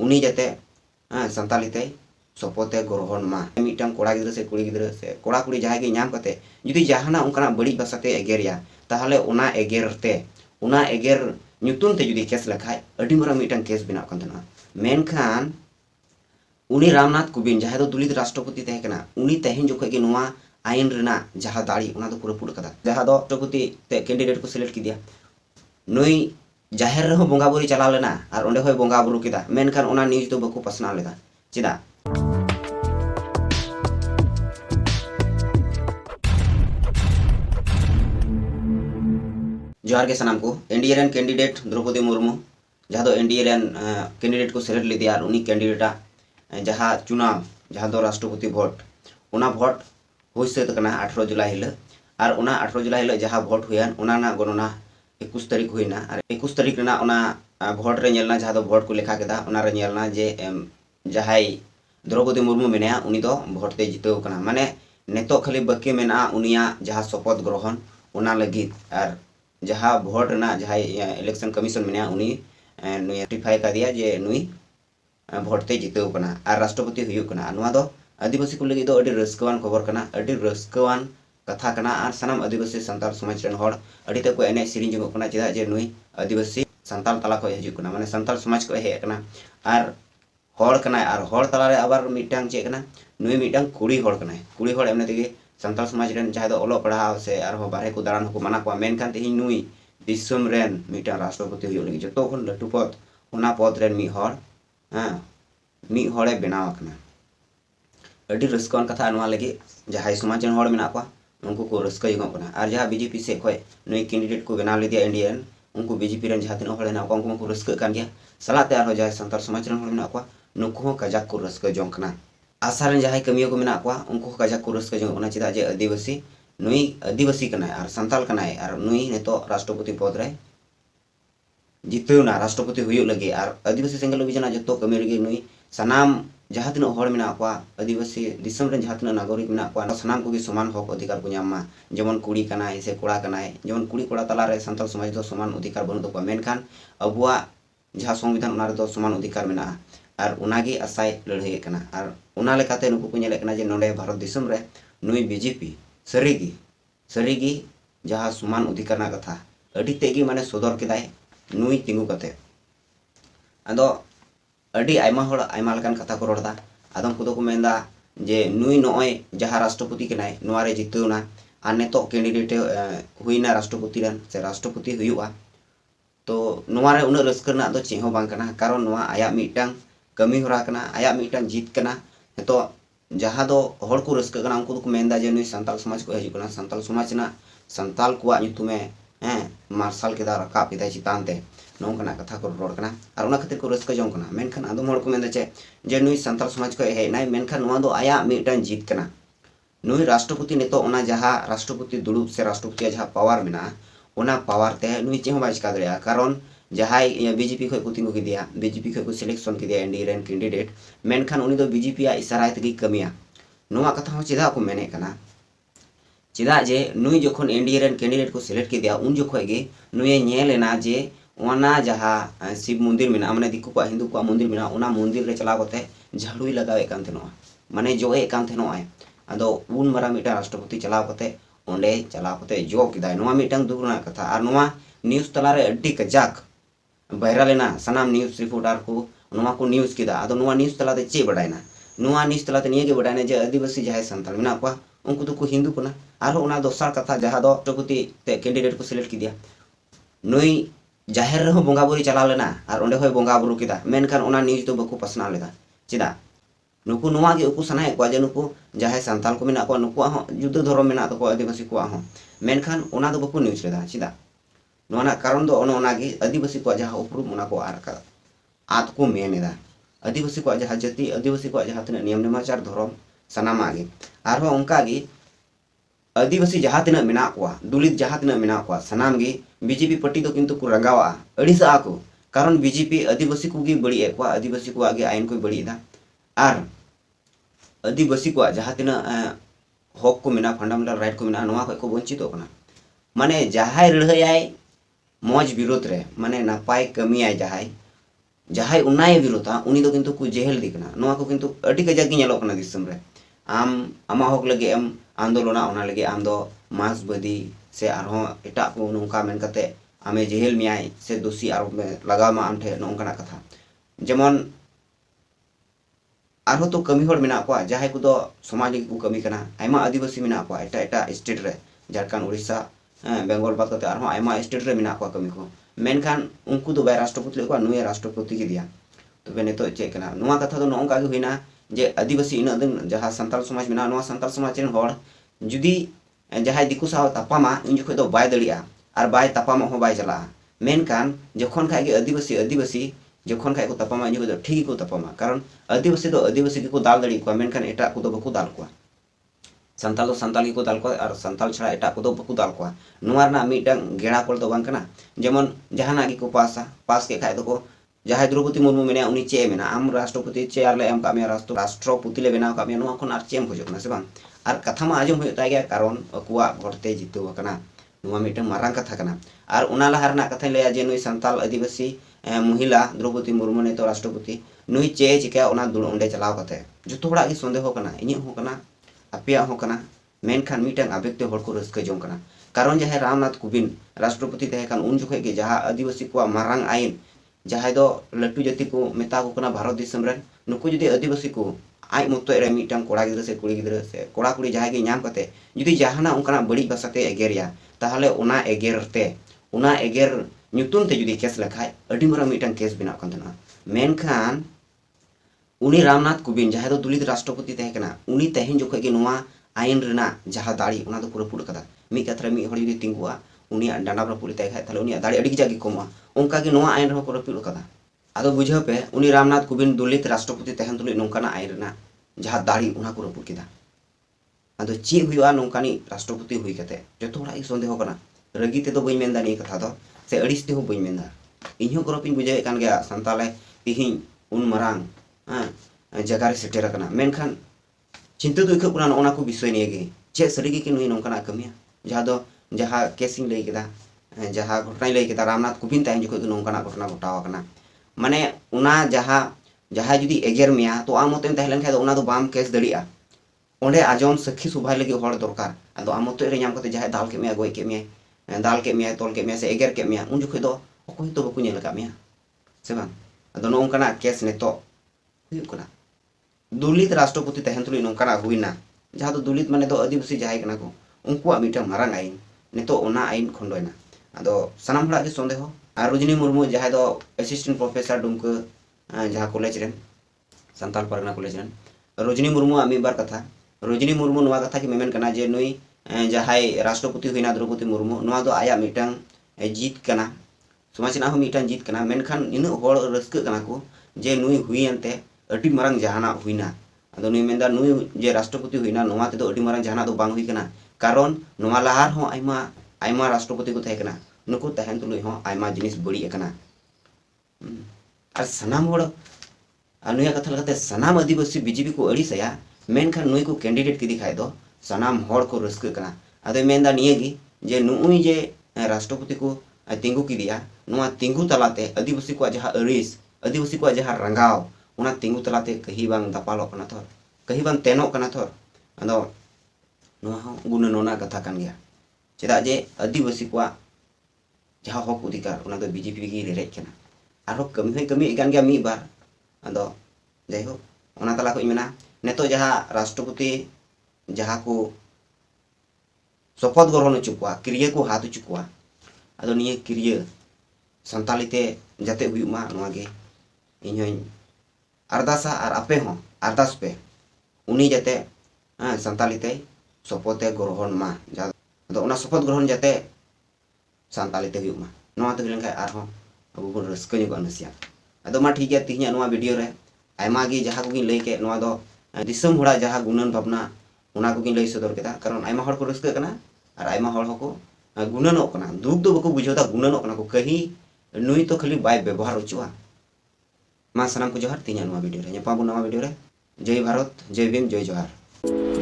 उनी जाते संताली ते सपोते ग्रहण मा मिटन कोड़ा गिद्रा से कुड़ी गिद्रा से कोड़ा कुड़ी जहां गे नाम कते जुदी जहाना उनका बड़ी भाषाते एगेरिया ताहले उना एगेरते उना एगेर ᱧᱩᱛᱩᱢ ते जुदी केस लखाय अडी मरा मिटन केस बिना कंतना मेनखान उनी रामनाथ कोविंद जहां दो दुलित राष्ट्रपति तहे कना उनी तहेन जोखे गे नोवा आईन रेना जहां दाड़ी उना दो पूरा पुड़ कदा जहां दो राष्ट्रपति ते कैंडिडेट को सिलेक्ट किदिया नुई जाहिर रहो बोंगा बुरी चला लेना और ओंडे होय बोंगा बुरु किदा मेनखान उना न्यूज दो बको पसना लेदा चिदा जोहार के सनाम को NDA run candidate Draupadi Murmu जहां दो एनडीए रन कैंडिडेट को सिलेक्ट लेदिया और उनी कैंडिडेटा जहां चुनाव जहां दो राष्ट्रपति भोट उना भोट हुई से 18 जुलाई हिल और उना 18 जुलाई हिल जहां भोट हुयान उना ना गणना 21 तारीख हुईना और 21 तारीख ना उना भोट रे नेलना जहां दो भोट को लेखा केदा उना रे नेलना जे जहां द्रौपदी मुर्मू मेनेया उनी दो भोट ते जितेव कना माने नेतो खाली बाकी मेना उनिया जहां शपथ ग्रहण उना लगी और जहां भोट ना जहां इलेक्शन कमीशन मेना उनी नुई सर्टिफाई का दिया जे नुई भोट ते जितेव कना और राष्ट्रपति हुयु कना नुआ दो आदिवासी को लगी दो अडी रस्कवान खबर कना अडी रस्कवान कथा कना और सानाम आदिवासी संताल समाज रेन हर अडी ते को एने सिरिंज जगो कना चेदा जे नुई आदिवासी संताल तला को हजू कना माने संताल समाज को हे कना और हर कना और हर तला रे आबार मिटांग चे कना नुई मिटांग कुड़ी हर कना कुड़ी हर एमने तेगे संताल समाज रेन जहां दो ओलो पढ़ाव से और बारे को दारान को माना को मेनखान तेही नुई दिसम रेन मिटांग राष्ट्रपति हुयु लगी जतो खन लटू पद उना पद रेन मी हर मी हरे बनाव कना अडी रस्कवान कथा नुआ लगी जहां समाज रेन हर मेना को उनको को रस्का युग कना और जहां बीजेपी से खय नुई कैंडिडेट को बनाव लेदिया इंडियन उनको बीजेपी रेन जहां तिनो हर ना को उनको रस्का कान गया सलाते आरो जहां संताल समाज रेन हर मेना को नुको कजाक को रस्का जों कना आसार जहां कमियो को मेना को उनको कजाक को रस्का जों कना चिदा जे आदिवासी नुई आदिवासी कना और संताल कना और नुई नेतो राष्ट्रपति पद रे जितेवना राष्ट्रपति हुयु लगी और आदिवासी सेंगल बिजना जतो कमी लगी नुई सनाम जहां तिनो हर मेना को आदिवासी दिसम रे जहां तिनो नागरिक मेना को सनाम को समान हक अधिकार को नामा जेमन कुड़ी कना से कोड़ा कना जेमन कुड़ी कोड़ा तला रे संताल समाज दो समान अधिकार बनु को मेनखान अबुआ जहां संविधान उना रे दो समान अधिकार मेना और उनागी आसाय लड़ाई कना और उना लेकाते नुकु को नेले कना जे नोडे भारत दिसम रे नुई बीजेपी सरीगी जहां समान अधिकार ना कथा अडी तेगी माने सदर केदाय नुई तिंगु कते आदो अडी आयमा होड़ आयमा लकान कथा को रोडदा आदम को को मेंदा जे नुई नोय जहां राष्ट्रपति केनाय नोआ रे जितेवना आ नेतो कैंडिडेट हुईना राष्ट्रपति रन से राष्ट्रपति हुयुआ तो नोआ रे उना रस्कर ना दो चेहो बांग कना कारण नोआ आया मिटांग कमी होरा कना आया मिटांग जीत कना तो जहां दो हड़ को रस्का कना उनको को मेंदा जे नुई संताल समाज को हजू कना संताल समाज ना संताल को नुतुमे मार्शल के दार रकाब केदा चितान ते नोंकना कथा को रोड कना और उना खातिर को रस्का जों कना मेनखान आदम हड़ को मेंदा चे जे नुई संताल समाज को हे नाय मेनखान नोआ दो आया मिटांग जीत कना नुई राष्ट्रपति नेतो उना जहां राष्ट्रपति दुड़ुब से राष्ट्रपति जहां पावर मेना उना पावर ते नुई चेहो बाय चिका दरिया कारण जहां बीजेपी खय को तिंगु किदिया बीजेपी खय को सिलेक्शन किदिया एनडीए रेन कैंडिडेट मेनखान उनी दो बीजेपी आ इशारा तेगी कमिया नोआ कथा हो चिदा को मेने कना चिदा जे नुई जखन एनडीए रेन कैंडिडेट को सिलेक्ट किदिया उन जखय गे नुई नेलेना जे ओना जहां शिव मंदिर मेना माने दिकु को हिंदू को मंदिर मेना उना मंदिर रे चला गते झाड़ुई लगावे कान थेनो माने जोए कान थेनो आय आदो उन मारा मिटा राष्ट्रपति चला गते ओंडे चला गते जो किदाय नोआ मिटांग दुरना कथा और नोआ न्यूज़ तला रे अड्डी कजाक वायरल ना सनाम न्यूज़ रिपोर्टर को नोआ को न्यूज़ किदा आदो नोआ न्यूज़ तलाते चे बडायना नोआ न्यूज़ तलाते निये गे बडायना जे आदिवासी जहां संताल मेना को उनको तो को हिंदू कना और उना दोसर कथा जहां दो राष्ट्रपति ते कैंडिडेट को सिलेक्ट किदिया नुई जाहिर रहो बोंगा बुरी चला लेना और ओंडे होय बोंगा बुरु किदा मेनखान उना न्यूज़ दो बको पसना लेदा चिदा नुकु नोआ गे उकु सनाय को जे नुकु जहां संताल को मेना को नुकु हो जुद्ध धर्म मेना तो को आदिवासी को हो मेनखान उना दो बको न्यूज़ लेदा चिदा नोना कारण दो ओनागी आदिवासी को जहां उपरुम उना को आरका आत को मेनेदा आदिवासी को जहां जाति आदिवासी को जहां तना नियम नेमाचार धर्म सनामा गे आरो उनकागी आदिवासी जहां तना मेना को दुलित जहां तना मेना को सनाम गे बीजेपी पार्टी दो किंतु को रंगावा अड़िसा को कारण बीजेपी आदिवासी को गे बड़ी ए को आदिवासी को आगे आईन को बड़ी दा और आदिवासी को जहां तना हक को मेना फंडामेंटल राइट को मेना नोआ को वंचित होना माने जहां लड़ाई मौज विरोध रे माने नापाय कमी आय जहां जहां उन्नाय विरोधा उनी दो किंतु को जेहल दी कना नोआ को किंतु अडी कजाक गी नेलोक कना दिसम रे आम आमा हक लगे एम आंदोलना ओना लगे आम दो मासबादी से आरो एटा को नोंका मेन कते आमे जेहल मियाय से दोषी आरोप में लगा मा आम ठे नोंकना कथा जेमन आरो तो कमी होड़ मेना को जहां को दो समाज को कमी कना आयमा आदिवासी मेना को एटा एटा स्टेट रे झारखंड उड़ीसा बेंगल बात कते आरो आयमा स्टेट रे मेना को कमी को मेनखान उनको दो बाय राष्ट्रपति को नुय राष्ट्रपति के दिया तबे नेतो चे कना नोआ कथा दो नोंका गे होइना जे आदिवासी इन दिन जहां संताल समाज मेना नोआ संताल समाज रेन होड़ जुदी जहां दिकु साव तापामा इन जखो दो बाय दड़िया आर बाय तापामा हो बाय चला मेनखान जखन खाय गे आदिवासी जखन खाय को तापामा इन जखो दो ठीक को तापामा कारण आदिवासी को दाल दड़ी को मेनखान एटा को दो बको दाल को संताल को दाल को और संताल छड़ा एटा को दो बको दाल को नोआ रना मिटंग गेड़ा कोल दो बांग कना जेमन जहाना गी को पास के खाय दो को जहां द्रौपदी मुर्मू मेना उनी चे मेना आम राष्ट्रपति चेयर ले एम कामिया राष्ट्रपति ले बेनाव कामिया नोआ खन आर चेम खोजोकना से बांग आर कथा मा आजम होय ताय गया कारण अकुआ भोटते जितु कना नोआ मिटंग मारांग कथा कना आर उना लहार ना कथा लेया जे नुई संताल आदिवासी महिला द्रौपदी मुर्मू ने तो राष्ट्रपति नुई चे चिका उना दुड़ ओंडे चलाव कते जतो हड़ा गी संदेह कना इनि हो कना अपिया हो कना मेनखान मिटंग आबेक्ते हड़ को रस्का जों कना कारण जहां रामनाथ कोविंद राष्ट्रपति तहे कान उन जुखे के जहां आदिवासी को मारांग आईन जहां दो लट्टू जाति को मेता को कना भारत दिसम रे नुकु जुदी आदिवासी को आज मत रे मिटंग कोड़ा गिद्रा से कोड़ा कुड़ी जहां के नाम कते जुदी जहाना उनकना बड़ी भाषाते एगेरिया ताहले उना एगेर न्यूतुन ते जुदी केस लखाय अडी मरा मिटंग केस बिना कंदना मेनखान उनी रामनाथ कोविंद जहां दो दुलित राष्ट्रपति तहे कना उनी तहेन जोखे के नोआ आईन रेना जहां दाड़ी उना दो पूरा पुड़ कदा मी कथरा मी हड़ी तिंगुआ उनी डांडा पर पुली तहे खाय ताले उनी दाड़ी अडी जागी कमवा उनका के नोआ आईन रो को रपिड़ कदा आदो बुझाव पे उनी रामनाथ कोविंद दुलित राष्ट्रपति तहेन तुली नोंकाना आईन रेना जहां दाड़ी उना को रपुड़ किदा आदो ची हुआ नोंकानी राष्ट्रपति हुई कते जतो हड़ा संदेह कना रगी ते दो बई मेंदा नि कथा दो से अड़िस ते हो बई मेंदा इन्हो गरपिन बुझाव कान गया संताले तिहिं उन मरांग जगारे सेटेर कना मेनखान चिंता दो इखो कुना ओना को विषय निये गे चे सरीगे कि नुई नोंकाना कमिया जहां दो जहां केसिंग लई केदा जहां घटना लई केदा रामनाथ कोविंद ताइन जखो नोंकाना घटना घटाव कना माने उना जहां जुदी एगेर मिया तो आम मतेम तहलेन खाय दो उना दो बाम केस दड़िया ओंडे आजम सखी सुभाय लगी हड़ दरकार आदो आम मते रे नाम कते जहां दाल के मिया गोय के मिया दाल के मिया तोल के मिया से एगेर के मिया उन जखो दो अकोय तो बकु नेल का मिया से बांग आदो नोंकाना केस नेतो हुयुकना दुलित राष्ट्रपति तहन तुली नोंकाना हुइना जहां दो दुलित माने दो आदिवासी जहाय कना को उनकुआ मिटा मारांग आईन नेतो ओना आईन खंडोयना आदो सनाम हड़ा के संदेह आर रजनी मुर्मू जहां दो असिस्टेंट प्रोफेसर दुमको जहां कॉलेज रे संताल परगना कॉलेज रे रजनी मुर्मू आमी बार कथा रजनी मुर्मू नोआ कथा के मेमेन कना जे नुई जहाय राष्ट्रपति हुइना द्रौपदी मुर्मू नोआ दो आया मिटांग जीत कना समाजना हो मिटांग जीत कना मेनखान इनु होड़ रस्क कना को जे नुई हुइयनते अडी मारंग जहाना हुइना आदो नुई मेंदा नुई जे राष्ट्रपति हुइना नोआ ते दो अडी मारंग जहाना दो बांग हुइ कना कारण नोआ लहार हो आयमा राष्ट्रपति को तहे कना नुको तहन तुलुई हो आयमा जिनिस बड़ी कना आर सनाम होड़ अनुया कथा लगते सनाम आदिवासी बीजेपी को अड़ीसया मेनखान नुई को कैंडिडेट की दिखाय दो सनाम होड़ को रस्क कना आदो मेंदा नियेगी जे नुई जे राष्ट्रपति को तिंगु की दिया नोआ तिंगु तलाते आदिवासी को जहां अड़ीस आदिवासी को जहां रंगाव उना तिंगु तलाते कहीं बांग दापालो कना थोर कहीं बांग तेनो कना थोर आदो नोआ हो गुण नोना कथा कान गया चेदा जे आदिवासी को जहां हक अधिकार उना दो बीजेपी की रेरेज कना आरो कमी कान गया मी बार आदो जाय हो उना तला को मेना नेतो जहां राष्ट्रपति जहां को शपथ ग्रहण चुकुआ क्रिया को हाथ चुकुआ आदो निये क्रिया संतालीते जाते हुयुमा नोआ गे इन्हों अरदासा और आपे हो अरदास पे उनी जाते संतालीते शपथे ग्रहण मा आदो उना शपथ ग्रहण जाते संतालीते हुयुमा नोआ ते लेन खाय आरो अबो बन रस्क नि गनसिया आदो मा ठीक है तिहिया नोआ वीडियो रे आयमा गे जहां को गिन लई के नोआ दो दिसम होड़ा जहां गुणन भावना उना को गिन लई सदर केदा कारण आयमा हड़ को रस्क कना और आयमा हड़ हको गुणनो कना दुख दो बको बुझोता गुणनो कना को कहीं नुई तो खाली बाय व्यवहार उचुआ मा सनाम को जोहार तिहिया नोआ वीडियो रे नेपाबो नोआ वीडियो रे जय भारत जय भीम जय जोहार।